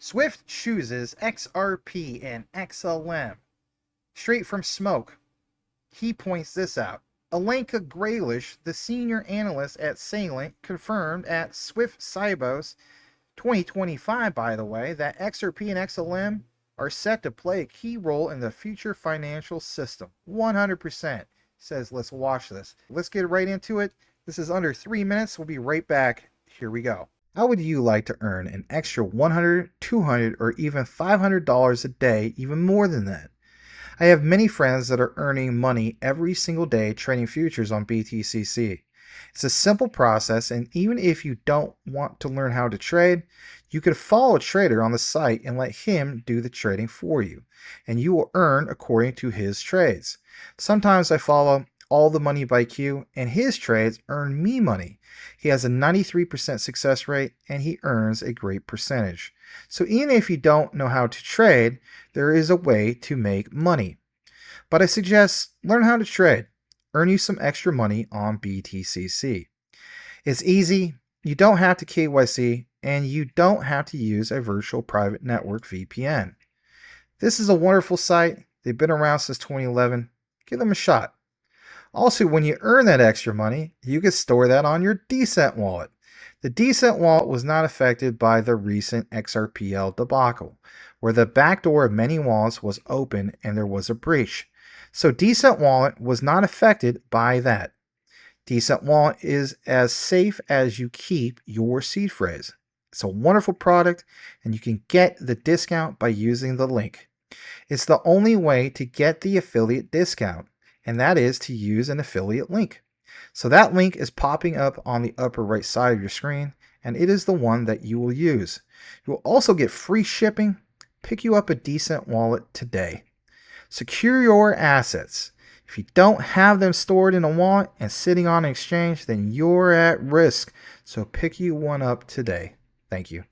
SWIFT chooses XRP and XLM. Straight from smoke. He points this out. Alenka Grealish, the senior analyst at Citing, confirmed at SWIFT SIBOS 2025, by the way, that XRP and XLM are set to play a key role in the future financial system. 100%. Says, let's watch this. Let's get right into it. This is under 3 minutes. We'll be right back. Here we go. How would you like to earn an extra $100, $200, or even $500 a day, even more than that? I have many friends that are earning money every single day trading futures on BTCC. It's a simple process, and even if you don't want to learn how to trade, you can follow a trader on the site and let him do the trading for you, and you will earn according to his trades. Sometimes I follow All the Money by Q, and his trades earn me money. He has a 93% success rate, and he earns a great percentage. So even if you don't know how to trade, there is a way to make money. But I suggest learn how to trade. Earn you some extra money on BTCC. It's easy, you don't have to KYC, and you don't have to use a virtual private network VPN. This is a wonderful site. They've been around since 2011. Give them a shot. Also, when you earn that extra money, you can store that on your Decent wallet. The Decent wallet was not affected by the recent XRPL debacle, where the backdoor of many wallets was open and there was a breach. So Decent wallet was not affected by that. Decent wallet is as safe as you keep your seed phrase. It's a wonderful product, and you can get the discount by using the link. It's the only way to get the affiliate discount, and that is to use an affiliate link. So that link is popping up on the upper right side of your screen, and it is the one that you will use. You will also get free shipping. Pick you up a Decent wallet today. Secure your assets. If you don't have them stored in a wallet and sitting on an exchange, then you're at risk. So pick you one up today. Thank you.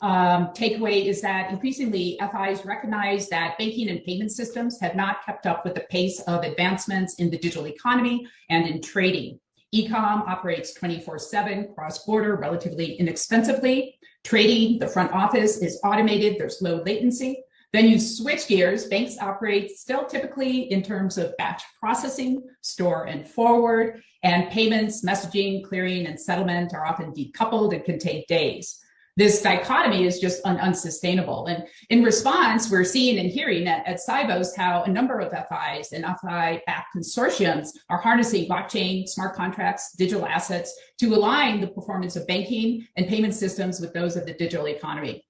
Takeaway is that increasingly FIs recognize that banking and payment systems have not kept up with the pace of advancements in the digital economy and in trading. E-com operates 24/7 cross-border relatively inexpensively. Trading, the front office is automated, there's low latency. Then you switch gears, banks operate still typically in terms of batch processing, store and forward, and payments, messaging, clearing, and settlement are often decoupled and can take days. This dichotomy is just unsustainable. And in response, we're seeing and hearing at SIBOS how a number of FIs and FI-backed consortiums are harnessing blockchain, smart contracts, digital assets to align the performance of banking and payment systems with those of the digital economy.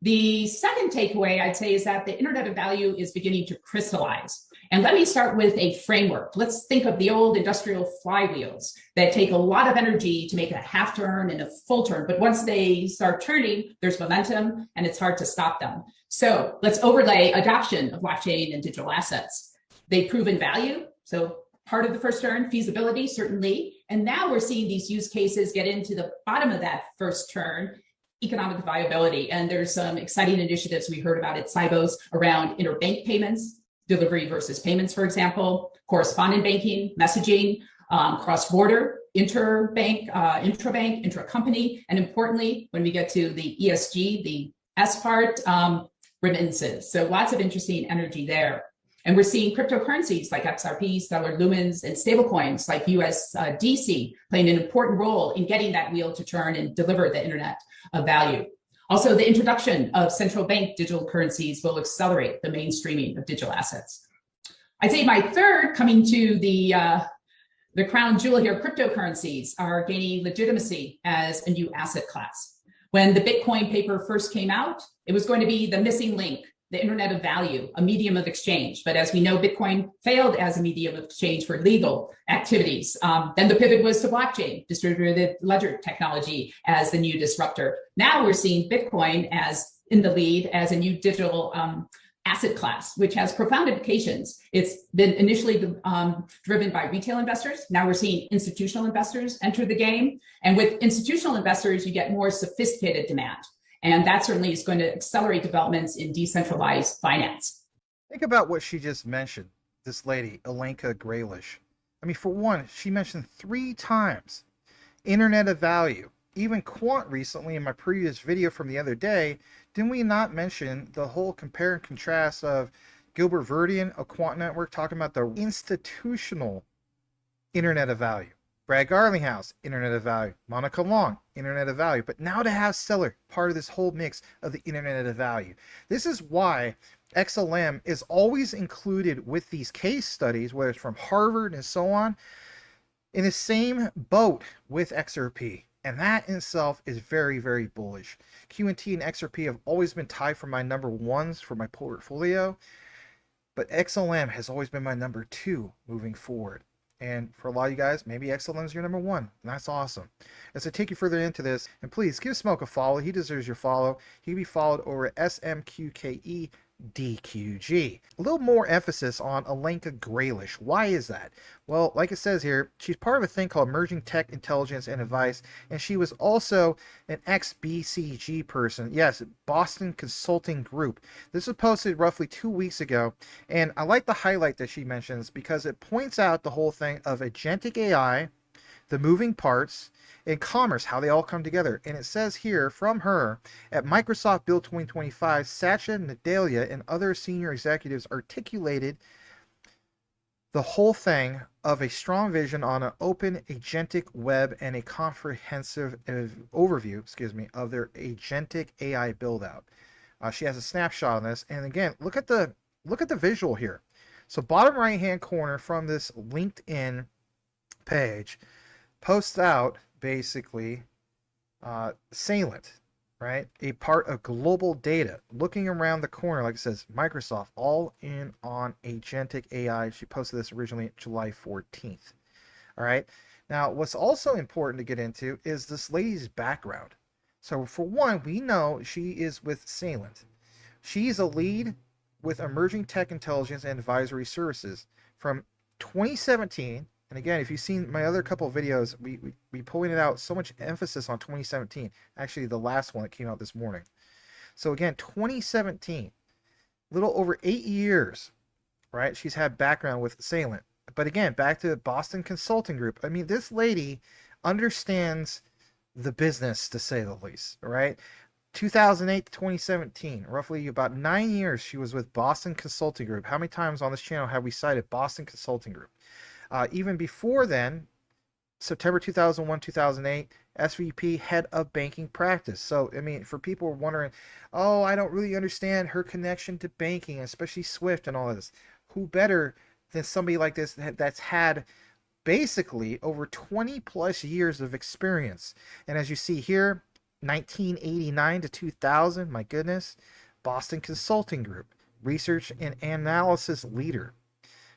The second takeaway, I'd say, is that the Internet of Value is beginning to crystallize. And let me start with a framework. Let's think of the old industrial flywheels that take a lot of energy to make a half turn and a full turn. But once they start turning, there's momentum and it's hard to stop them. So let's overlay adoption of blockchain and digital assets. They've proven value. So part of the first turn, feasibility, certainly. And now we're seeing these use cases get into the bottom of that first turn, economic viability. And there's some exciting initiatives we heard about at SIBOS around interbank payments, delivery versus payments, for example, correspondent banking, messaging, cross-border, interbank, intrabank, intra-company, and importantly, when we get to the ESG, the S part, remittances. So lots of interesting energy there. And we're seeing cryptocurrencies like XRP, Stellar Lumens, and stablecoins like USDT playing an important role in getting that wheel to turn and deliver the Internet of Value. Also, the introduction of central bank digital currencies will accelerate the mainstreaming of digital assets. I'd say my third, coming to the crown jewel here, cryptocurrencies are gaining legitimacy as a new asset class. When the Bitcoin paper first came out, it was going to be the missing link, the Internet of Value, a medium of exchange. But as we know, Bitcoin failed as a medium of exchange for legal activities. Then the pivot was to blockchain, distributed ledger technology as the new disruptor. Now we're seeing Bitcoin as in the lead as a new digital asset class, which has profound implications. It's been initially driven by retail investors. Now we're seeing institutional investors enter the game. And with institutional investors, you get more sophisticated demand. And that certainly is going to accelerate developments in decentralized finance. Think about what she just mentioned, this lady, Alenka Grealish. I mean, for one, she mentioned 3 times Internet of Value. even Quant recently in my previous video from the other day, didn't we not mention the whole compare and contrast of Gilbert Verdian, a quant network, talking about the institutional Internet of Value. Brad Garlinghouse, Internet of Value. Monica Long, Internet of Value. But now to have Stellar, part of this whole mix of the Internet of Value. This is why XLM is always included with these case studies, whether it's from Harvard and so on, in the same boat with XRP. And that in itself is very, very bullish. QNT and XRP have always been tied for my number ones for my portfolio, but XLM has always been my number two moving forward. And for a lot of you guys, maybe XLM is your number one. And that's awesome. As I take you further into this, and please give Smoke a follow. He deserves your follow. He can be followed over at SMQKE DQG. A little more emphasis on Alenka Grealish. Why is that? Well, like it says here, she's part of a thing called Emerging Tech Intelligence and Advice, and she was also an ex-BCG person. Yes, Boston Consulting Group. This was posted roughly 2 weeks ago, and I like the highlight that she mentions because it points out the whole thing of agentic AI, the moving parts, and commerce, how they all come together. And it says here from her, at Microsoft Build 2025, Satya Nadella and other senior executives articulated the whole thing of a strong vision on an open agentic web and a comprehensive overview, of their agentic AI build out. She has a snapshot on this, and again, look at the visual here. So bottom right hand corner from this LinkedIn page posts out basically Salient, right? A part of global data. Looking around the corner, like it says, Microsoft all in on agentic AI. She posted this originally July 14th. All right. Now, what's also important to get into is this lady's background. So for one, we know she is with Salient. She's a lead with Emerging Tech Intelligence and Advisory Services from 2017. And again, if you've seen my other couple of videos, we pointed out so much emphasis on 2017. Actually, the last one that came out this morning. So again, 2017, a little over 8 years, right? She's had background with Salient. But again, back to Boston Consulting Group. I mean, this lady understands the business, to say the least, right? 2008 to 2017, roughly about 9 years she was with Boston Consulting Group. How many times on this channel have we cited Boston Consulting Group? Even before then, September 2001, 2008, SVP, head of banking practice. So, I mean, for people wondering, oh, I don't really understand her connection to banking, especially SWIFT and all of this. Who better than somebody like this that's had basically over 20 plus years of experience? And as you see here, 1989 to 2000, my goodness, Boston Consulting Group, research and analysis leader.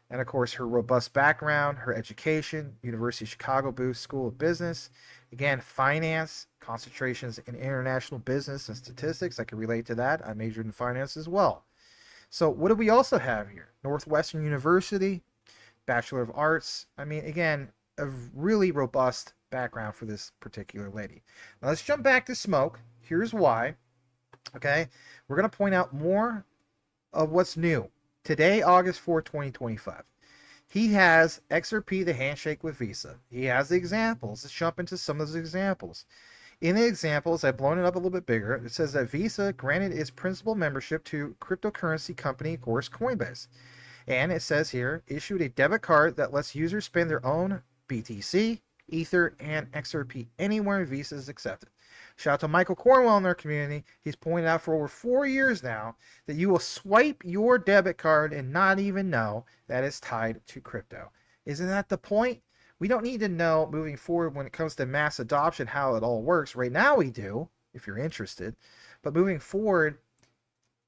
And of course, her robust background, her education, University of Chicago Booth School of Business, again, finance, concentrations in international business and statistics. I can relate to that. I majored in finance as well. So what do we also have here? Northwestern University, Bachelor of Arts. I mean, again, a really robust background for this particular lady. Now let's jump back to Smoke. Here's why. Okay, we're going to point out more of what's new. Today, August 4, 2025. He has XRP, the handshake with Visa. He has the examples. Let's jump into some of those examples. In the examples, I've blown it up a little bit bigger. It says that Visa granted its principal membership to cryptocurrency company, of course, Coinbase. And it says here, issued a debit card that lets users spend their own BTC, Ether, and XRP anywhere Visa is accepted. Shout out to Michael Cornwell in our community. He's pointed out for over 4 years now that you will swipe your debit card and not even know that it's tied to crypto. Isn't that the point? We don't need to know moving forward when it comes to mass adoption how it all works. Right now we do, if you're interested. But moving forward,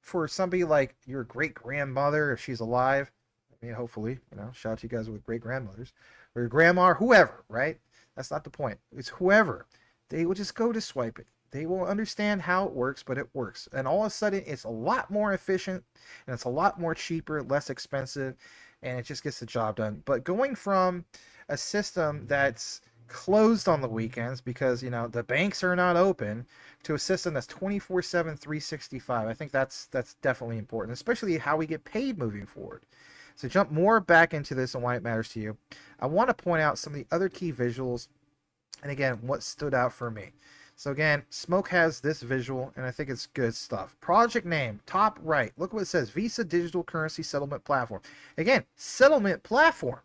for somebody like your great-grandmother, if she's alive, I mean, hopefully, shout out to you guys with great-grandmothers, or your grandma, or whoever, right? That's not the point. It's whoever. They will just go to swipe it. They will understand how it works, but it works. And all of a sudden, it's a lot more efficient, and it's a lot more cheaper, less expensive, and it just gets the job done. But going from a system that's closed on the weekends because, the banks are not open, to a system that's 24/7, 365, I think that's definitely important, especially how we get paid moving forward. So jump more back into this and why it matters to you. I want to point out some of the other key visuals And again, what stood out for me. So again, Smoke has this visual, and I think it's good stuff. Project name, top right. Look what it says, Visa Digital Currency Settlement Platform. Again, settlement platform.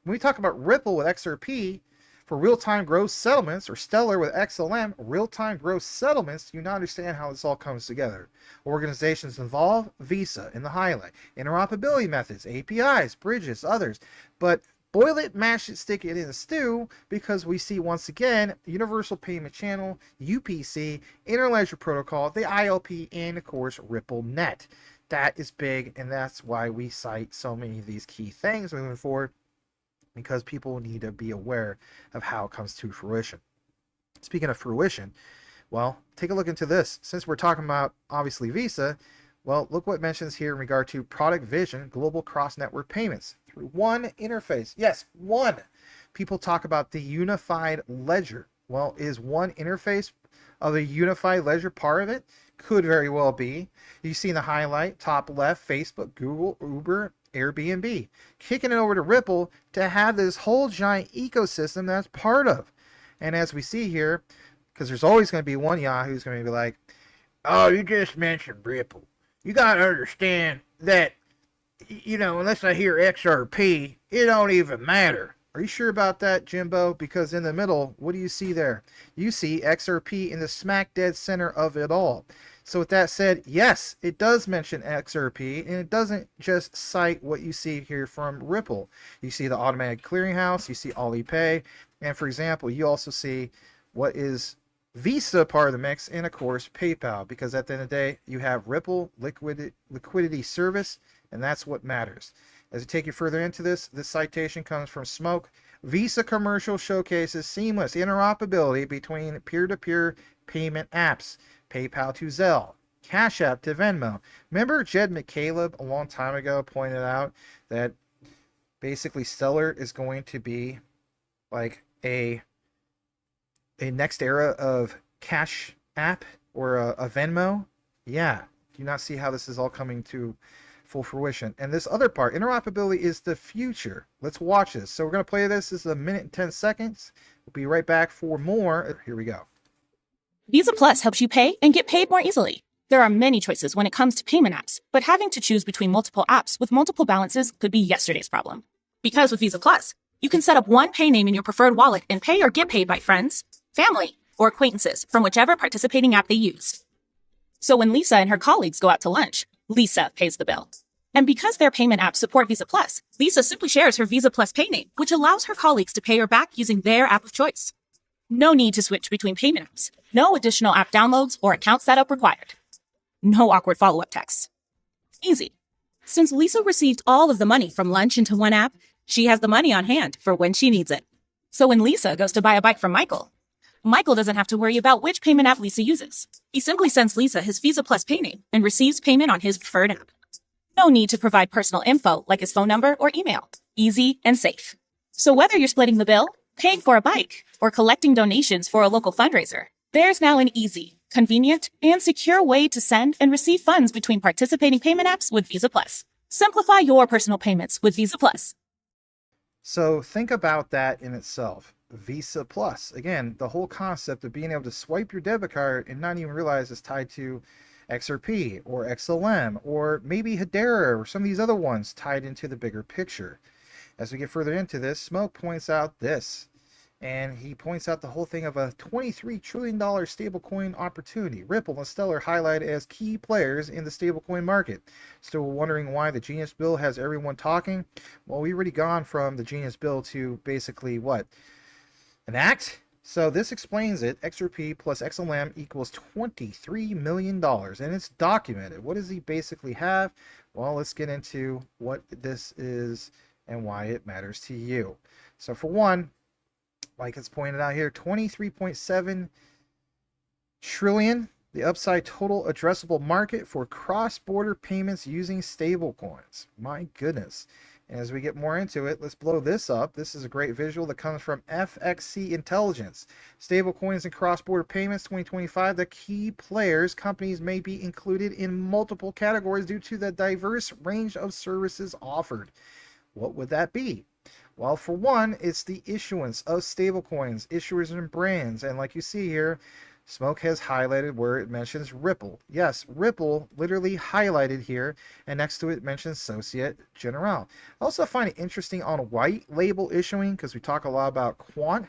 When we talk about Ripple with XRP for real-time gross settlements, or Stellar with XLM, real-time gross settlements, you now understand how this all comes together. Organizations involved, Visa in the highlight. Interoperability methods, APIs, bridges, others. But boil it, mash it, stick it in a stew, because we see once again Universal Payment Channel, UPC, Interledger Protocol, the ILP, and of course RippleNet. That is big, and that's why we cite so many of these key things moving forward, because people need to be aware of how it comes to fruition. Speaking of fruition, well, take a look into this. Since we're talking about obviously Visa, well, look what it mentions here in regard to product vision, global cross-network payments through one interface. Yes, one. People talk about the unified ledger. Well, is one interface of the unified ledger part of it? Could very well be. You see in the highlight, top left, Facebook, Google, Uber, Airbnb. Kicking it over to Ripple to have this whole giant ecosystem that's part of. And as we see here, because there's always going to be one Yahoo who's going to be like, oh, you just mentioned Ripple. You got to understand that, you know, unless I hear XRP, it don't even matter. Are you sure about that, Jimbo? Because in the middle, what do you see there? You see XRP in the smack dead center of it all. So with that said, yes, it does mention XRP, and it doesn't just cite what you see here from Ripple. You see the automatic clearinghouse, you see Alipay, and for example, you also see what is Visa part of the mix, and of course PayPal, because at the end of the day, you have Ripple liquidity service, and that's what matters. As we take you further into this citation comes from Smoke. Visa commercial showcases seamless interoperability between peer-to-peer payment apps. PayPal to Zelle, Cash App to Venmo. Remember Jed McCaleb a long time ago pointed out that basically Stellar is going to be like a next era of Cash App or a Venmo? Yeah. Do you not see how this is all coming to full fruition? And this other part, interoperability is the future. Let's watch this. So we're going to play this. This is 1 minute and 10 seconds. We'll be right back for more. Here we go. Visa Plus helps you pay and get paid more easily. There are many choices when it comes to payment apps, but having to choose between multiple apps with multiple balances could be yesterday's problem. Because with Visa Plus, you can set up one pay name in your preferred wallet and pay or get paid by friends, family, or acquaintances from whichever participating app they use. So when Lisa and her colleagues go out to lunch, Lisa pays the bill. And because their payment apps support Visa Plus, Lisa simply shares her Visa Plus pay name, which allows her colleagues to pay her back using their app of choice. No need to switch between payment apps. No additional app downloads or account setup required. No awkward follow-up texts. Easy. Since Lisa received all of the money from lunch into one app, she has the money on hand for when she needs it. So when Lisa goes to buy a bike from Michael, Michael doesn't have to worry about which payment app Lisa uses. He simply sends Lisa his Visa Plus pay name and receives payment on his preferred app. No need to provide personal info like his phone number or email. Easy and safe. So whether you're splitting the bill, paying for a bike, or collecting donations for a local fundraiser, there's now an easy, convenient, and secure way to send and receive funds between participating payment apps with Visa Plus. Simplify your personal payments with Visa Plus. So think about that in itself. Visa Plus. Again, the whole concept of being able to swipe your debit card and not even realize it's tied to XRP or XLM or maybe Hedera or some of these other ones tied into the bigger picture. As we get further into this, Smoke points out this, and he points out the whole thing of a $23 trillion stablecoin opportunity. Ripple and Stellar highlighted as key players in the stablecoin market. Still wondering why the Genius Bill has everyone talking? Well, we've already gone from the Genius Bill to basically what? An act? So this explains it. XRP plus XLM equals $23 million, and it's documented. What does he basically have? Well, let's get into what this is and why it matters to you. So for one, like it's pointed out here, 23.7 trillion, the upside total addressable market for cross-border payments using stablecoins. My goodness. And as we get more into it, let's blow this up. This is a great visual that comes from FXCintelligence. Stablecoins and cross-border payments 2025. The key players, companies may be included in multiple categories due to the diverse range of services offered. What would that be? Well, for one, it's the issuance of stablecoins, issuers, and brands. And like you see here, Smoke has highlighted where it mentions Ripple. Yes, Ripple literally highlighted here, and next to it mentions Societe Generale. I also find it interesting on white label issuing, because we talk a lot about quant.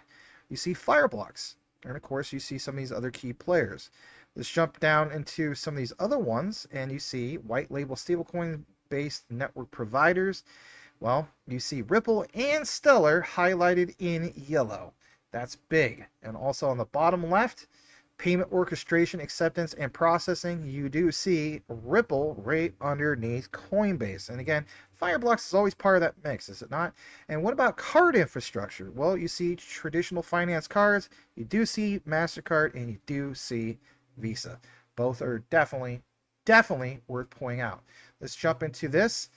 You see Fireblocks, and of course you see some of these other key players. Let's jump down into some of these other ones, and you see white label stablecoin based network providers. Well, you see Ripple and Stellar highlighted in yellow. That's big. And also on the bottom left, payment orchestration, acceptance, and processing, you do see Ripple right underneath Coinbase. And again, Fireblocks is always part of that mix, is it not? And what about card infrastructure? Well, you see traditional finance cards, you do see MasterCard, and you do see Visa. Both are definitely worth pointing out. Let's jump into this.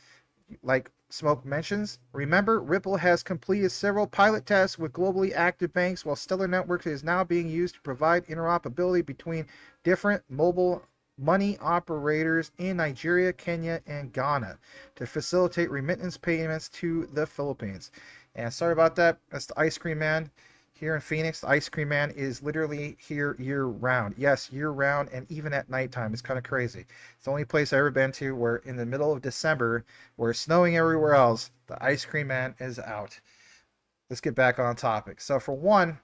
Like Smoke mentions, remember, Ripple has completed several pilot tests with globally active banks, while Stellar Networks is now being used to provide interoperability between different mobile money operators in Nigeria, Kenya, and Ghana to facilitate remittance payments to the Philippines. And sorry about that, that's the Ice Cream Man. Here in Phoenix, the Ice Cream Man is literally here year-round. Yes, year-round, and even at nighttime. It's kind of crazy. It's the only place I've ever been to where in the middle of December, where it's snowing everywhere else, the Ice Cream Man is out. Let's get back on topic. So for one,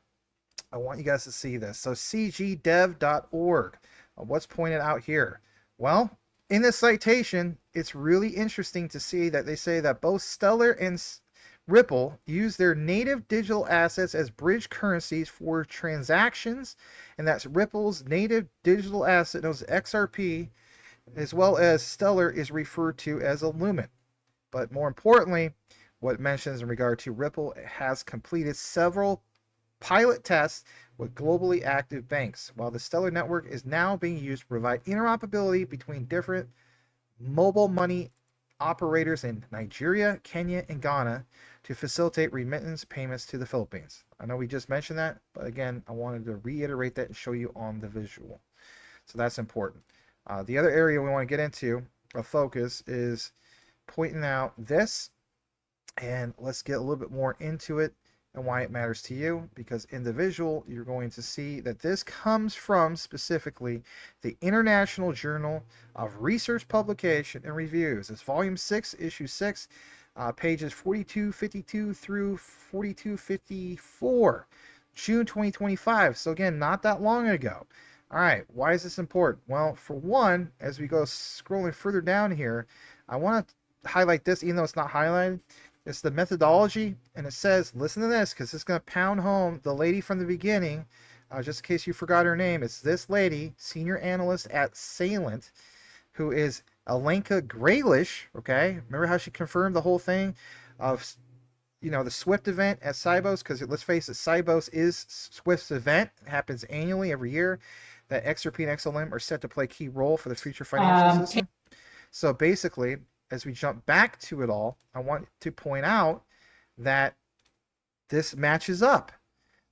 I want you guys to see this. So CGDev.org. What's pointed out here? Well, in this citation, it's really interesting to see that they say that both Stellar and Ripple use their native digital assets as bridge currencies for transactions, and that's Ripple's native digital asset, known as XRP, as well as Stellar is referred to as a Lumen. But more importantly, what it mentions in regard to Ripple, it has completed several pilot tests with globally active banks, while the Stellar network is now being used to provide interoperability between different mobile money operators in Nigeria, Kenya, and Ghana to facilitate remittance payments to the Philippines. I know we just mentioned that, but again, I wanted to reiterate that and show you on the visual. So that's important. The other area we want to get into of focus is pointing out this, and let's get a little bit more into it and why it matters to you, because in the visual you're going to see that this comes from specifically the International Journal of Research Publication and Reviews. It's volume 6, issue 6, pages 4252 through 4254, June 2025. So again, not that long ago. All right, why is this important? Well, for one, as we go scrolling further down here, I want to highlight this, even though it's not highlighted. It's the methodology, and it says, listen to this, because it's going to pound home the lady from the beginning. Just in case you forgot her name, it's this lady, senior analyst at Salient, who is Alenka Grealish. Okay, remember how she confirmed the whole thing of, the SWFT event at SIBOS? Because let's face it, SIBOS is SWFT's event. It happens annually every year. That XRP and XLM are set to play a key role for the future financial system. So basically, as we jump back to it all, I want to point out that this matches up.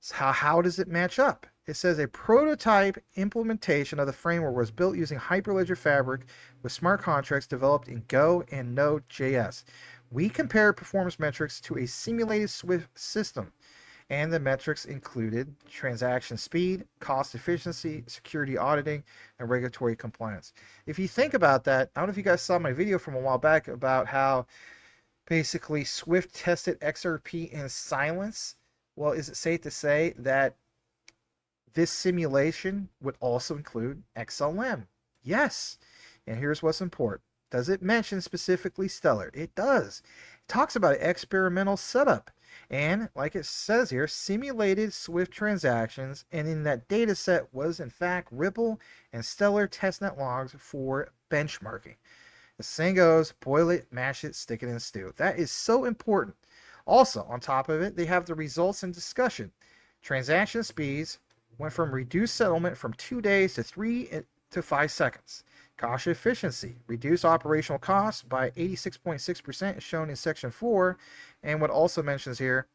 So how does it match up? It says a prototype implementation of the framework was built using Hyperledger Fabric with smart contracts developed in Go and Node.js. We compared performance metrics to a simulated SWFT system, and the metrics included transaction speed, cost efficiency, security auditing, and regulatory compliance. If you think about that, I don't know if you guys saw my video from a while back about how basically SWFT tested XRP in silence. Well, is it safe to say that this simulation would also include XLM? Yes. And here's what's important. Does it mention specifically Stellar? It does. It talks about an experimental setup. And like it says here, simulated SWFT transactions, and in that data set was in fact Ripple and Stellar testnet logs for benchmarking. The saying goes, boil it, mash it, stick it in a stew. That is so important. Also, on top of it, they have the results and discussion. Transaction speeds went from reduced settlement from 2 days to 3 to 5 seconds. Cost efficiency, reduced operational costs by 86.6% is shown in section 4. And what also mentions here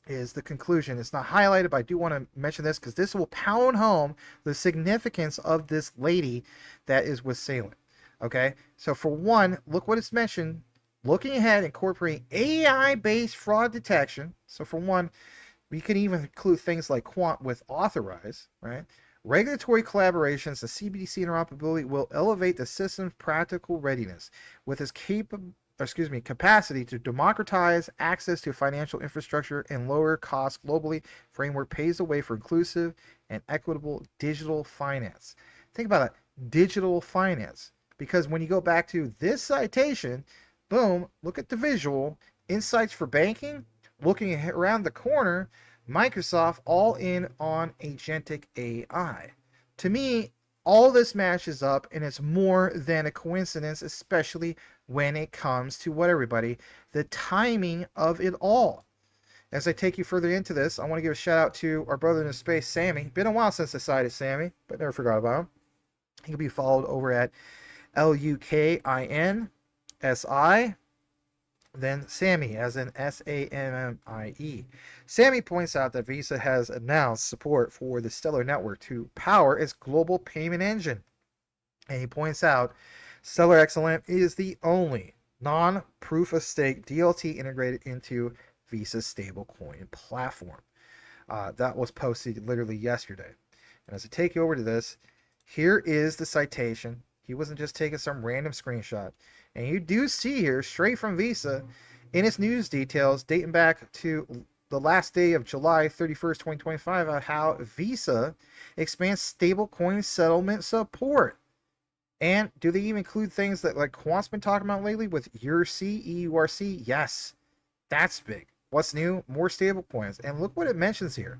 is the conclusion. It's not highlighted, but I do want to mention this because this will pound home the significance of this lady that is with Salient. Okay, so for one, look what it's mentioned Looking ahead, incorporating AI-based fraud detection. So for one, we can even include things like quant with authorize, right? Regulatory collaborations, the CBDC interoperability will elevate the system's practical readiness with its capacity to democratize access to financial infrastructure and lower costs globally. Framework paves the way for inclusive and equitable digital finance. Think about it, digital finance. Because when you go back to this citation, boom, look at the visual, insights for banking, looking around the corner, Microsoft all in on agentic AI. To me, all this matches up, and it's more than a coincidence, especially when it comes to what everybody, the timing of it all. As I take you further into this, I want to give a shout out to our brother in the space, Sammy. Been a while since I cited Sammy, but never forgot about him. He can be followed over at LUKINSI. Then Sammy, as in SAMMIE. Sammy points out that Visa has announced support for the Stellar network to power its global payment engine. And he points out Stellar XLM is the only non-proof of stake DLT integrated into Visa's stablecoin platform. That was posted literally yesterday. And as I take you over to this, here is the citation. He wasn't just taking some random screenshot. And you do see here, straight from Visa, in its news details, dating back to the last day of July 31st, 2025, how Visa expands stablecoin settlement support. And do they even include things that like Quant's been talking about lately with EURC? Yes, that's big. What's new? More stablecoins. And look what it mentions here.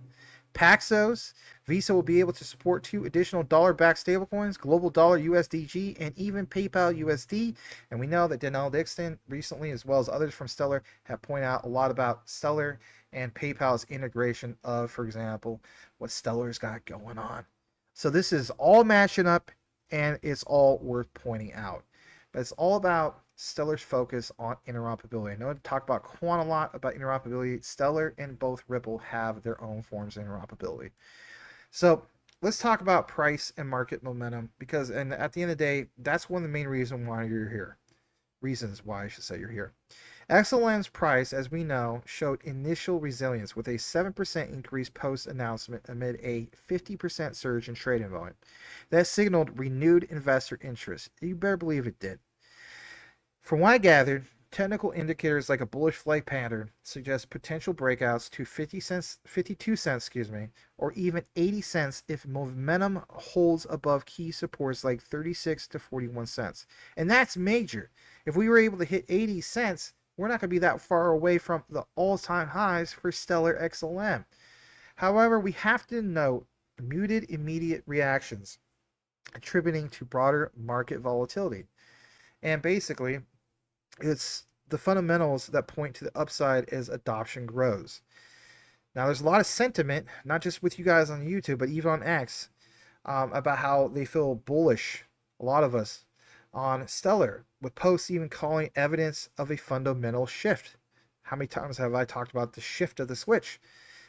Paxos, Visa will be able to support 2 additional dollar-backed stablecoins, Global Dollar USDG, and even PayPal USD. And we know that Danielle Dixon recently, as well as others from Stellar, have pointed out a lot about Stellar and PayPal's integration of, for example, what Stellar's got going on. So this is all matching up, and it's all worth pointing out. But it's all about Stellar's focus on interoperability. I know I talk about Quant a lot about interoperability. Stellar and both Ripple have their own forms of interoperability. So let's talk about price and market momentum, because and at the end of the day, that's one of the main reasons why you're here. Reasons why I should say you're here. XLM's price, as we know, showed initial resilience with a 7% increase post-announcement amid a 50% surge in trading volume. That signaled renewed investor interest. You better believe it did. From what I gathered, technical indicators like a bullish flag pattern suggest potential breakouts to 52 cents, or even 80 cents if momentum holds above key supports like 36 to 41 cents. And that's major. If we were able to hit 80 cents, we're not going to be that far away from the all-time highs for Stellar XLM. However, we have to note muted immediate reactions attributing to broader market volatility. And basically, it's the fundamentals that point to the upside as adoption grows. Now, there's a lot of sentiment, not just with you guys on YouTube, but even on X, about how they feel bullish, a lot of us, on Stellar, with posts even calling evidence of a fundamental shift. How many times have I talked about the shift of the switch?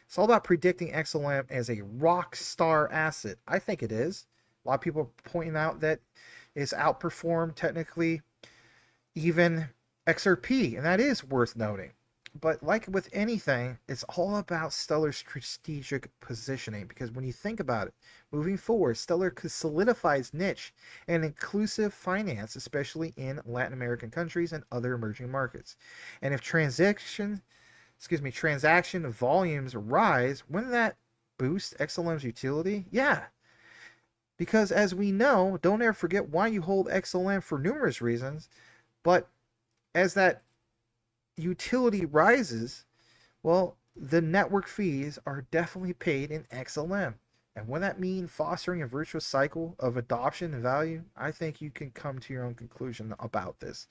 It's all about predicting XLM as a rock star asset. I think it is. A lot of people are pointing out that it's outperformed technically even XRP, and that is worth noting. But like with anything, it's all about Stellar's strategic positioning, because when you think about it, moving forward, Stellar could solidify its niche in inclusive finance, especially in Latin American countries and other emerging markets. And if transaction volumes rise, wouldn't that boost XLM's utility? Yeah. Because as we know, don't ever forget why you hold XLM for numerous reasons, but as that utility rises, well, the network fees are definitely paid in XLM. And when that means fostering a virtuous cycle of adoption and value, I think you can come to your own conclusion about this.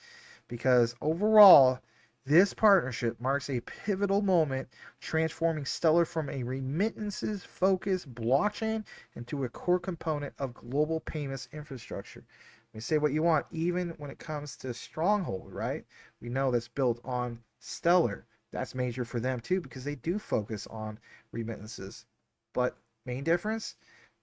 Because overall, this partnership marks a pivotal moment, transforming Stellar from a remittances-focused blockchain into a core component of global payments infrastructure. You say what you want, even when it comes to Stronghold, right? We know that's built on Stellar. That's major for them too, because they do focus on remittances. But main difference,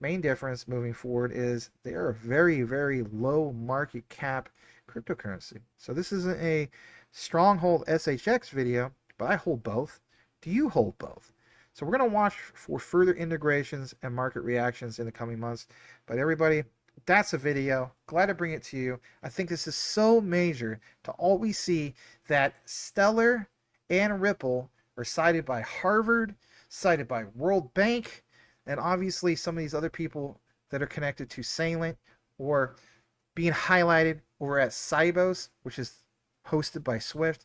main difference moving forward is they are a very, very low market cap cryptocurrency. So this isn't a stronghold SHX video, but I hold both. Do you hold both? So we're going to watch for further integrations and market reactions in the coming months. But everybody, that's a video. Glad to bring it to you. I think this is so major to always see that Stellar and Ripple are cited by Harvard, cited by World Bank, and obviously some of these other people that are connected to Salient or being highlighted over at SIBOS, which is hosted by SWFT.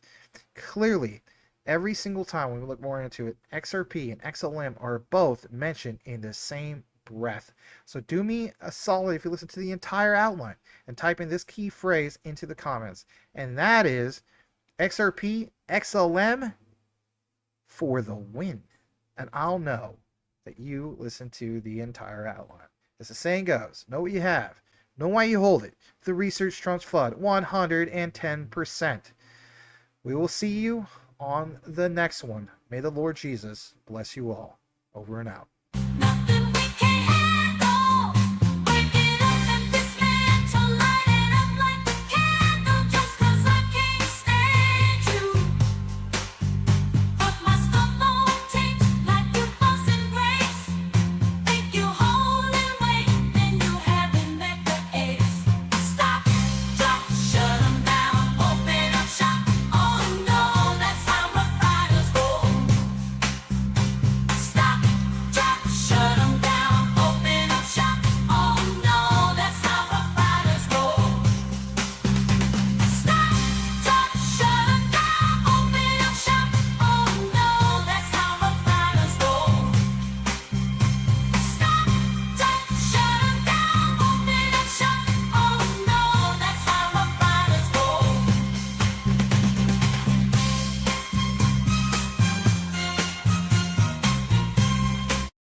Clearly, every single time when we look more into it, XRP and XLM are both mentioned in the same breath. So do me a solid if you listen to the entire outline and type in this key phrase into the comments. And that is XRP XLM for the win. And I'll know that you listen to the entire outline. As the saying goes, know what you have, know why you hold it. The research trumps FUD 110%. We will see you on the next one. May the Lord Jesus bless you all. Over and out.